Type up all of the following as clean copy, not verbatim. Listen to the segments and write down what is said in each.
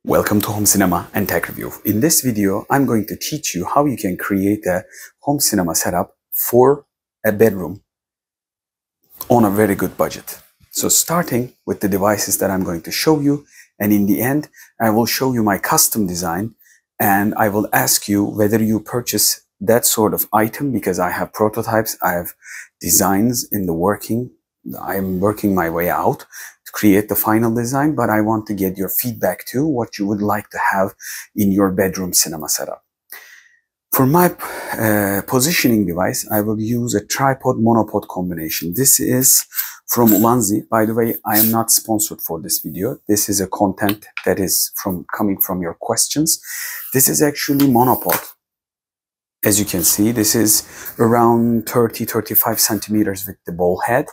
Welcome to Home Cinema and Tech Review. In this video, I'm going to teach you how you can create a home cinema setup for a bedroom on a very good budget. So starting with the devices that I'm going to show you, and in the end, I will show you my custom design and I will ask you whether you purchase that sort of item because I have prototypes, I have designs in the working. I'm working my way out to create the final design, but I want to get your feedback too, what you would like to have in your bedroom cinema setup. For my positioning device, I will use a tripod monopod combination. This is from Ulanzi. By the way, I am not sponsored for this video. This is a content that is coming from your questions. This is actually monopod. As you can see, this is around 30-35 centimeters with the ball head,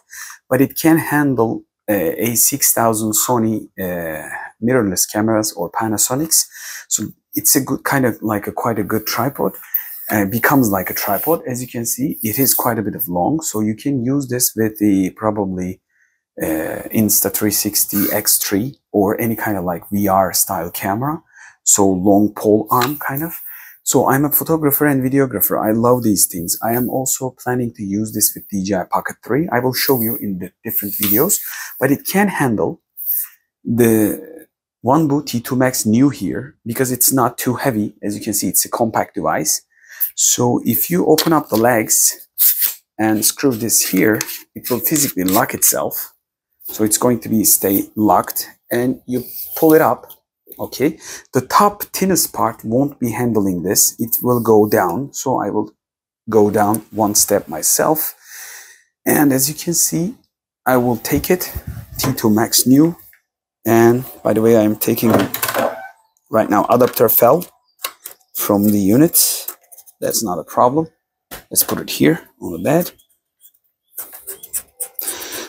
but it can handle a 6000 Sony mirrorless cameras or Panasonics. So it's a good kind of like quite a good tripod. Becomes like a tripod. As you can see, it is quite a bit of long, so you can use this with the probably Insta360 X3 or any kind of like VR style camera. So long pole arm kind of. So I'm a photographer and videographer. I love these things. I am also planning to use this with DJI Pocket 3. I will show you in the different videos, but it can handle the Wanbo T2 Max new here because it's not too heavy. As you can see, it's a compact device. So if you open up the legs and screw this here, it will physically lock itself. So it's going to stay locked and you pull it up. Okay, the top thinnest part won't be handling this. It will go down. So I will go down one step myself. And as you can see, I will take it, T2 Max new. And by the way, I'm taking right now, adapter fell from the unit. That's not a problem. Let's put it here on the bed.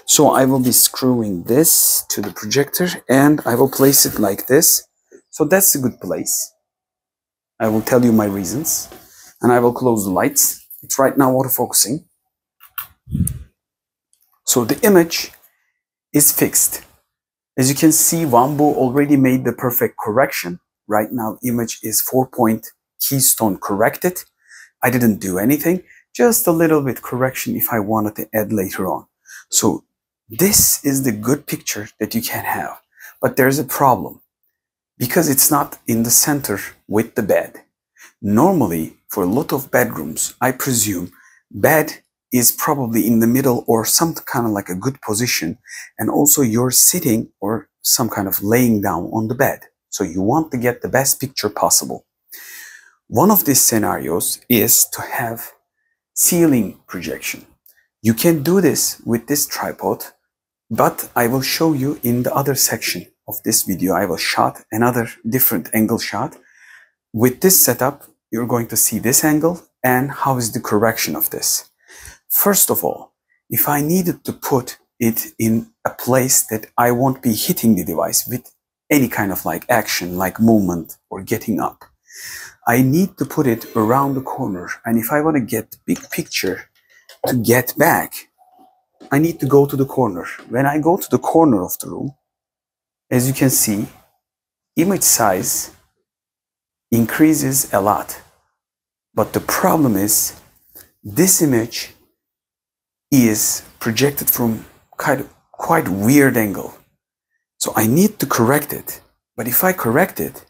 So I will be screwing this to the projector and I will place it like this. So that's a good place. I will tell you my reasons and I will close the lights. It's right now autofocusing. So the image is fixed. As you can see, Wanbo already made the perfect correction. Right now, image is 4-point keystone corrected. I didn't do anything, just a little bit correction if I wanted to add later on. So this is the good picture that you can have, but there's a problem. Because it's not in the center with the bed. Normally, for a lot of bedrooms, I presume bed is probably in the middle or some kind of like a good position. And also you're sitting or some kind of laying down on the bed. So you want to get the best picture possible. One of these scenarios is to have ceiling projection. You can do this with this tripod, but I will show you in the other section of this video. I will shot another different angle shot. With this setup, you're going to see this angle and how is the correction of this. First of all, if I needed to put it in a place that I won't be hitting the device with any kind of like action, like movement or getting up, I need to put it around the corner. And if I want to get big picture to get back, I need to go to the corner. When I go to the corner of the room, as you can see, image size increases a lot. But the problem is this image is projected from quite weird angle. So I need to correct it. But if I correct it,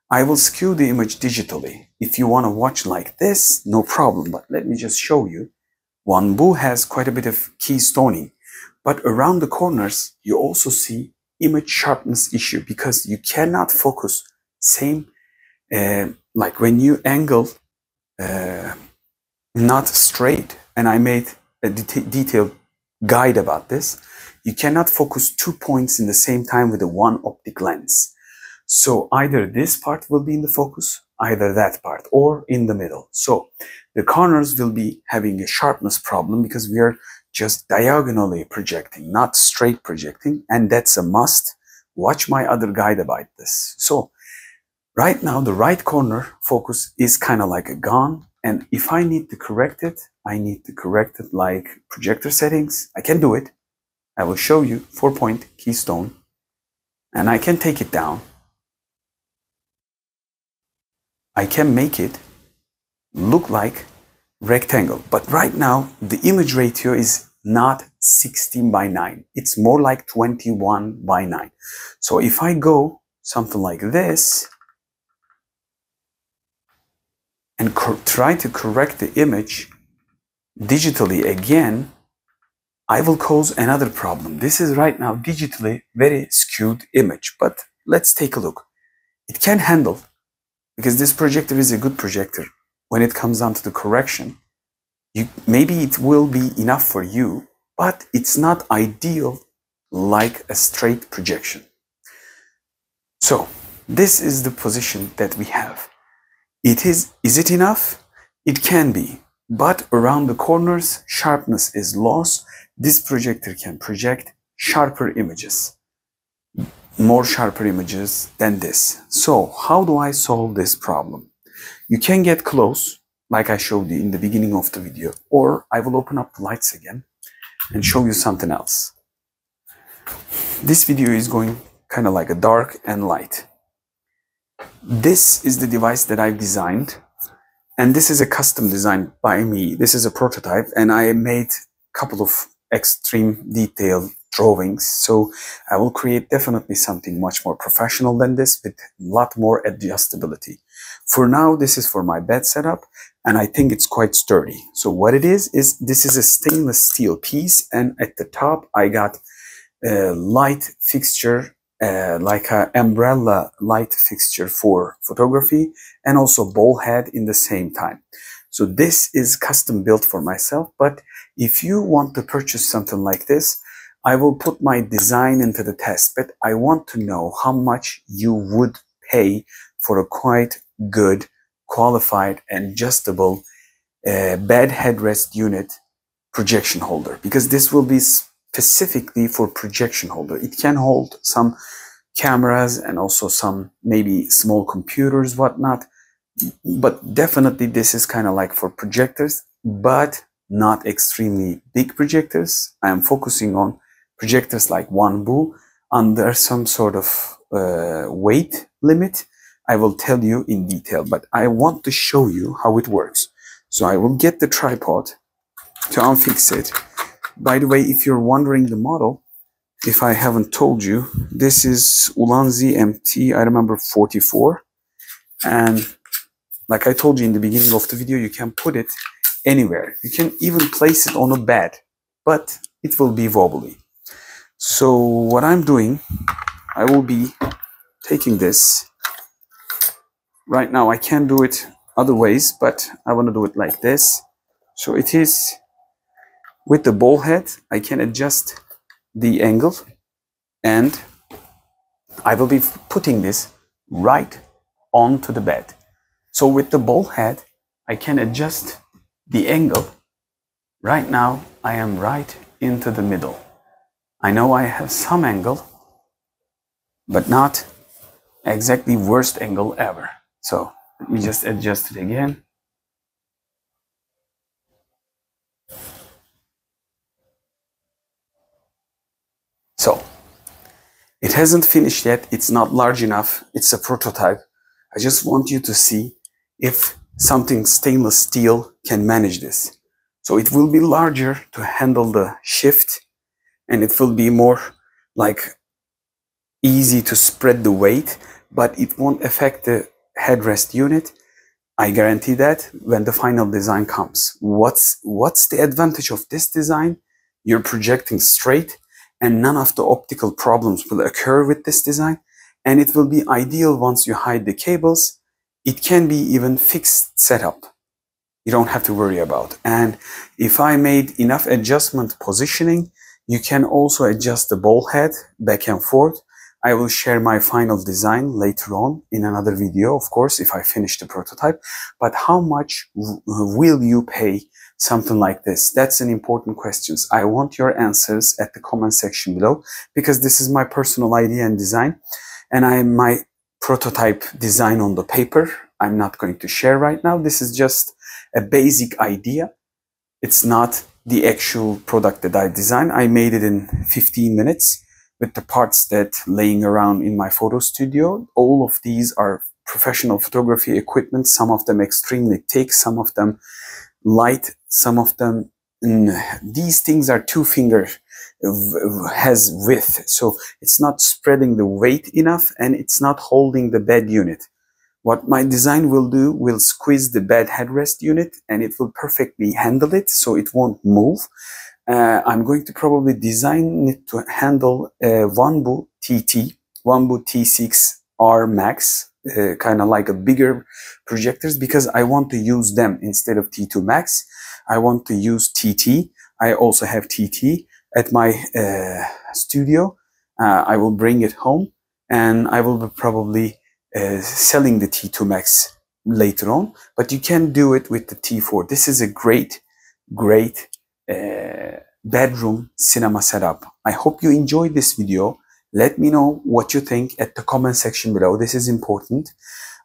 I will skew the image digitally. If you want to watch like this, no problem. But let me just show you. Wanbo has quite a bit of keystoning. But around the corners, you also see image sharpness issue because you cannot focus same like when you angle not straight, and I made a detailed guide about this. You cannot focus 2 points in the same time with a one optic lens. So either this part will be in the focus, either that part, or in the middle. So the corners will be having a sharpness problem because we are just diagonally projecting, not straight projecting, and that's a must. Watch my other guide about this. So right now, the right corner focus is kind of like a gone. And if I need to correct it, I need to correct it like projector settings. I can do it. I will show you 4-point keystone and I can take it down. I can make it look like rectangle. But right now, the image ratio is not 16:9. It's more like 21:9. So if I go something like this and try to correct the image digitally again, I will cause another problem. This is right now digitally very skewed image, but let's take a look. It can handle, because this projector is a good projector. When it comes down to the correction, maybe it will be enough for you, but it's not ideal like a straight projection. So this is the position that we have. Is it enough? It can be, but around the corners, sharpness is lost. This projector can project sharper images, more sharper images than this. So how do I solve this problem? You can get close, like I showed you in the beginning of the video, or I will open up the lights again and show you something else. This video is going kind of like a dark and light. This is the device that I've designed, and this is a custom design by me. This is a prototype, and I made a couple of extreme detail drawings. So I will create definitely something much more professional than this, with a lot more adjustability. For now, this is for my bed setup, and I think it's quite sturdy. So what it is this is a stainless steel piece, and at the top I got a light fixture, like an umbrella light fixture for photography, and also ball head in the same time. So this is custom built for myself, but if you want to purchase something like this, I will put my design into the test, but I want to know how much you would pay for a quite good, qualified, and adjustable bed headrest unit projection holder, because this will be specifically for projection holder. It can hold some cameras and also some maybe small computers, whatnot, but definitely this is kind of like for projectors, but not extremely big projectors. I am focusing on projectors like Wanbo under some sort of weight limit. I will tell you in detail, but I want to show you how it works. So I will get the tripod to unfix it. By the way, if you're wondering the model, if I haven't told you, this is Ulanzi MT44, and like I told you in the beginning of the video, you can put it anywhere. You can even place it on a bed, but it will be wobbly. So what I'm doing, I will be taking this. Right now I can't do it other ways, but I want to do it like this. So it is with the ball head, I can adjust the angle, and I will be putting this right onto the bed. So with the ball head, I can adjust the angle. Right now, I am right into the middle. I know I have some angle, but not exactly worst angle ever. So let me just adjust it again. So it hasn't finished yet. It's not large enough. It's a prototype. I just want you to see if something stainless steel can manage this. So it will be larger to handle the shift, and it will be more like easy to spread the weight, but it won't affect the headrest unit. I guarantee that when the final design comes. What's the advantage of this design? You're projecting straight, and none of the optical problems will occur with this design, and it will be ideal once you hide the cables. It can be even fixed setup. You don't have to worry about. And if I made enough adjustment positioning, you can also adjust the ball head back and forth. I will share my final design later on in another video, of course, if I finish the prototype. But how much will you pay something like this? That's an important question. I want your answers at the comment section below, because this is my personal idea and design, and my prototype design on the paper. I'm not going to share right now. This is just a basic idea. It's not the actual product that I designed. I made it in 15 minutes with the parts that laying around in my photo studio. All of these are professional photography equipment, some of them extremely thick, some of them light, some of them, these things are 2 finger has width, so it's not spreading the weight enough and it's not holding the bed unit. What my design will do will squeeze the bed headrest unit and it will perfectly handle it, so it won't move. I'm going to probably design it to handle Wanbo T2 Max, kind of like a bigger projectors, because I want to use them instead of T2 Max. I want to use TT. I also have TT at my studio. I will bring it home and I will be probably selling the T2 Max later on, but you can do it with the T4. This is a great bedroom cinema setup. I hope you enjoyed this video. Let me know what you think at the comment section below. This is important.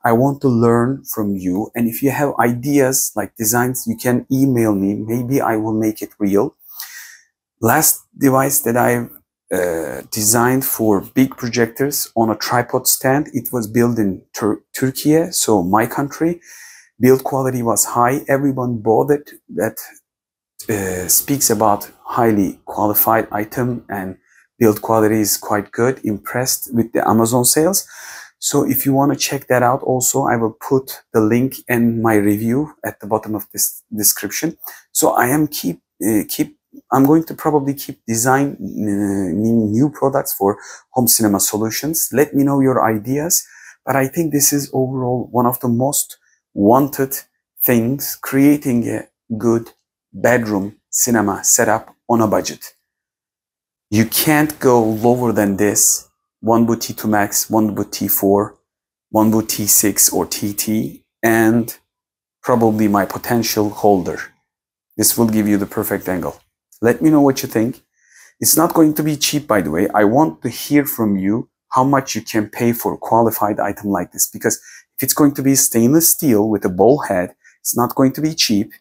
I want to learn from you, and if you have ideas like designs, you can email me. Maybe I will make it real. Last device that I've designed for big projectors on a tripod stand, it was built in Turkey, so my country. Build quality was high. Everyone bought it. That speaks about highly qualified item, and build quality is quite good. Impressed with the Amazon sales. So if you want to check that out also, I will put the link in my review at the bottom of this description. So I am I'm going to probably keep designing new products for home cinema solutions. Let me know your ideas. But I think this is overall one of the most wanted things, creating a good bedroom cinema setup on a budget. You can't go lower than this. Wanbo T2 Max, Wanbo T4, Wanbo T6 or TT, and probably my potential holder. This will give you the perfect angle. Let me know what you think. It's not going to be cheap, by the way. I want to hear from you how much you can pay for a qualified item like this, because if it's going to be stainless steel with a ball head, it's not going to be cheap,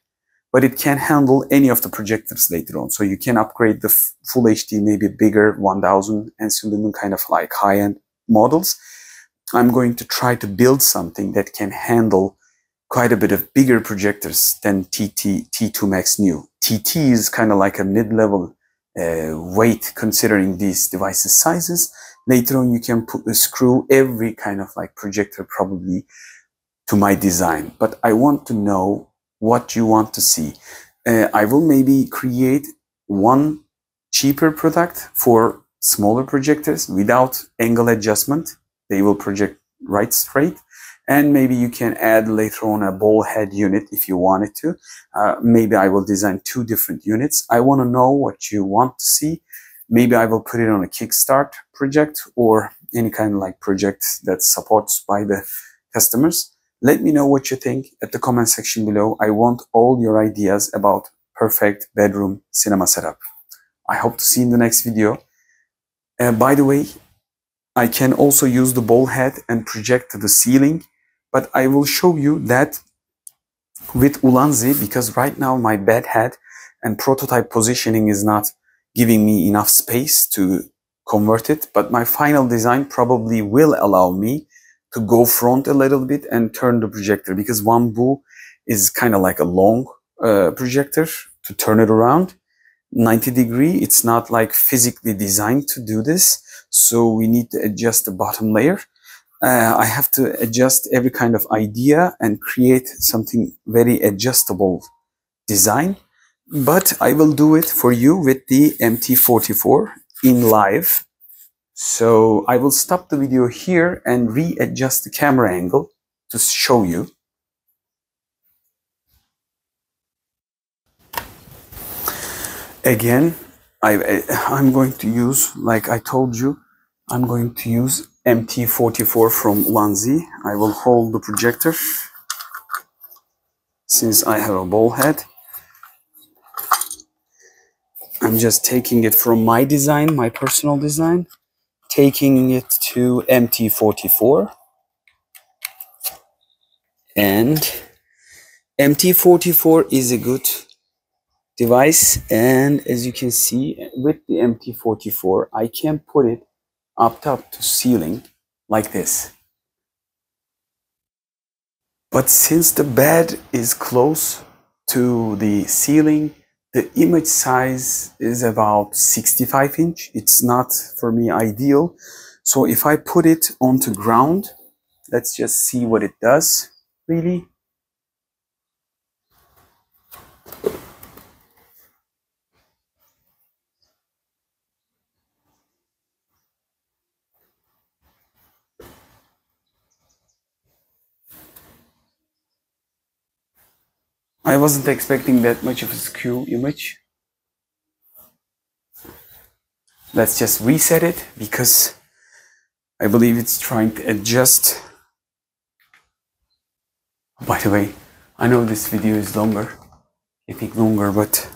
but it can handle any of the projectors later on. So you can upgrade the full HD, maybe bigger 1000 and lumen kind of like high-end models. I'm going to try to build something that can handle quite a bit of bigger projectors than T2 Max new. TT is kind of like a mid-level weight considering these devices sizes. Later on, you can screw every kind of like projector probably to my design. But I want to know what you want to see. I will maybe create one cheaper product for smaller projectors without angle adjustment. They will project right straight. And maybe you can add later on a ball head unit if you wanted to. Maybe I will design 2 different units. I want to know what you want to see. Maybe I will put it on a Kickstart project or any kind of like project that's supported by the customers. Let me know what you think at the comment section below. I want all your ideas about perfect bedroom cinema setup. I hope to see you in the next video. By the way, I can also use the ball head and project to the ceiling, but I will show you that with Ulanzi, because right now my bed head and prototype positioning is not giving me enough space to convert it, but my final design probably will allow me to go front a little bit and turn the projector, because Wanbo is kind of like a long projector to turn it around 90 degree. It's not like physically designed to do this. So we need to adjust the bottom layer. I have to adjust every kind of idea and create something very adjustable design. But I will do it for you with the MT44 in live. So I will stop the video here and readjust the camera angle to show you. Again, I'm going to use, like I told you, I'm going to use MT44 from Ulanzi. I will hold the projector since I have a ball head. I'm just taking it from my design, my personal design, taking it to MT44. And MT44 is a good device, and as you can see with the MT44, I can put it up top to ceiling like this. But since the bed is close to the ceiling, the image size is about 65 inch. It's not for me ideal. So if I put it onto ground, let's just see what it does, really. I wasn't expecting that much of a skew image. Let's just reset it because I believe it's trying to adjust. By the way, I know this video is longer, I think longer, but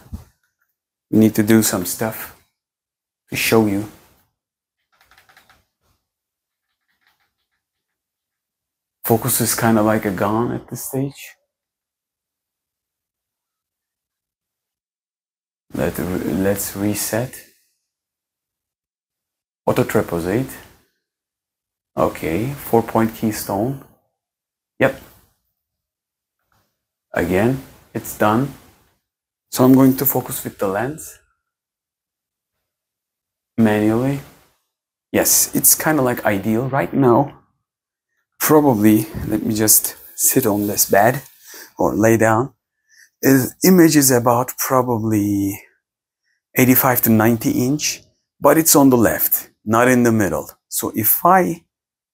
we need to do some stuff to show you. Focus is kind of like a gone at this stage. Let's reset. Auto treposate. Okay, 4-point keystone. Yep. Again, it's done. So I'm going to focus with the lens. Manually. Yes, it's kind of like ideal right now. Probably, let me just sit on this bed or lay down. The image is about probably 85 to 90 inch, but it's on the left, not in the middle. So if I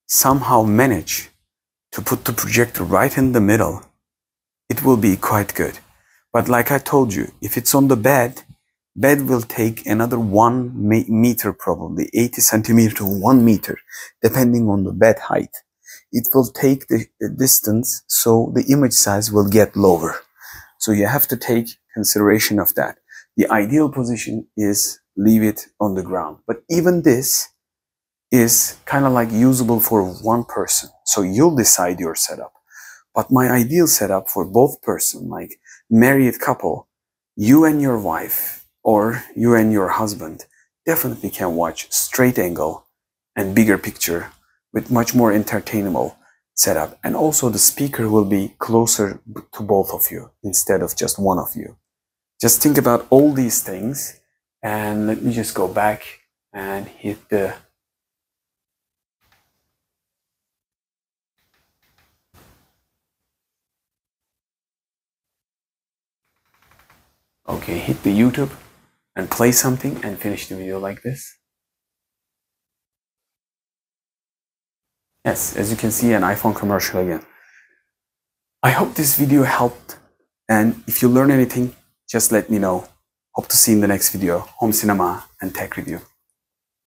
somehow manage to put the projector right in the middle, it will be quite good. But like I told you, if it's on the bed will take another 1 meter, probably 80 centimeter to 1 meter, depending on the bed height. It will take the distance, so the image size will get lower. So you have to take consideration of that. The ideal position is leave it on the ground. But even this is kind of like usable for one person. So you'll decide your setup. But my ideal setup for both person, like married couple, you and your wife or you and your husband definitely can watch straight angle and bigger picture with much more entertainable setup. And also the speaker will be closer to both of you instead of just one of you. Just think about all these things, and let me just go back and hit the okay, hit the YouTube and play something and finish the video like this. Yes, as you can see, an iPhone commercial again. I hope this video helped, and if you learn anything, just let me know. Hope to see you in the next video. Home cinema and tech review.